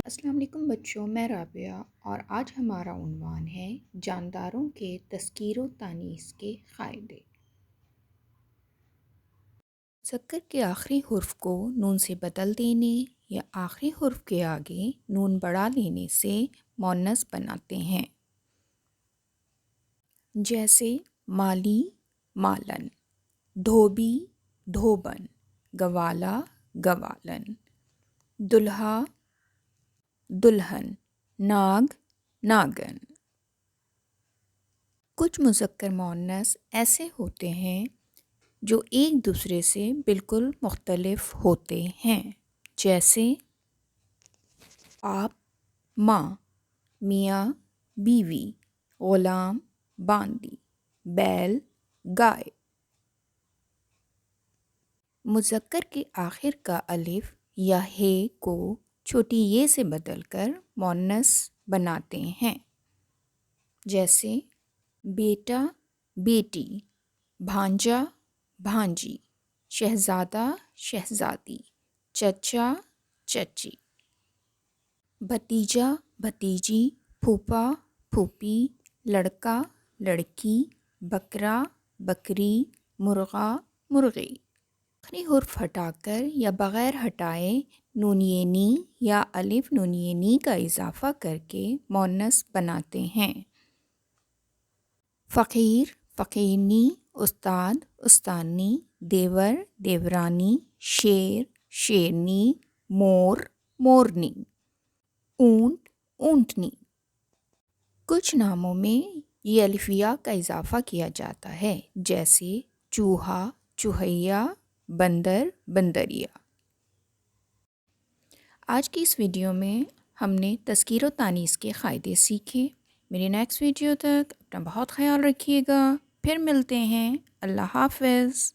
السلام علیکم بچوں، میں رابعہ اور آج ہمارا عنوان ہے جانداروں کے تذکیر و تانیث کے قاعدے۔ مذکر کے آخری حرف کو نون سے بدل دینے یا آخری حرف کے آگے نون بڑھا لینے سے مؤنث بناتے ہیں، جیسے مالی مالن، دھوبی دھوبن، گوالا گوالن، دلہا دلہن، ناگ ناگن۔ کچھ مذکر مؤنث ایسے ہوتے ہیں جو ایک دوسرے سے بالکل مختلف ہوتے ہیں، جیسے آپ ماں، میاں بیوی، غلام باندی، بیل گائے۔ مذکر کے آخر کا الف یا ہے کو چھوٹی یہ سے بدل کر مؤنث بناتے ہیں، جیسے بیٹا بیٹی، بھانجا بھانجی، شہزادہ شہزادی، چچا چچی۔ بھتیجا بھتیجی، پھوپھا پھوپھی، لڑکا لڑکی، بکرا بکری، مرغا مرغی۔ آخری حرف ہٹا کر یا بغیر ہٹائے نونینی یا الف نونینی کا اضافہ کر کے مؤنث بناتے ہیں، فقیر فقیرنی، استاد استادنی، دیور دیورانی، شیر شیرنی، مور مورنی، اونٹ اونٹنی۔ کچھ ناموں میں یہ الف یا کا اضافہ کیا جاتا ہے، جیسے چوہا چوہیا، بندر بندریا۔ آج کی اس ویڈیو میں ہم نے تذکیر و تانیث کے قاعدے سیکھے۔ میری نیکسٹ ویڈیو تک اپنا بہت خیال رکھیے گا، پھر ملتے ہیں۔ اللہ حافظ۔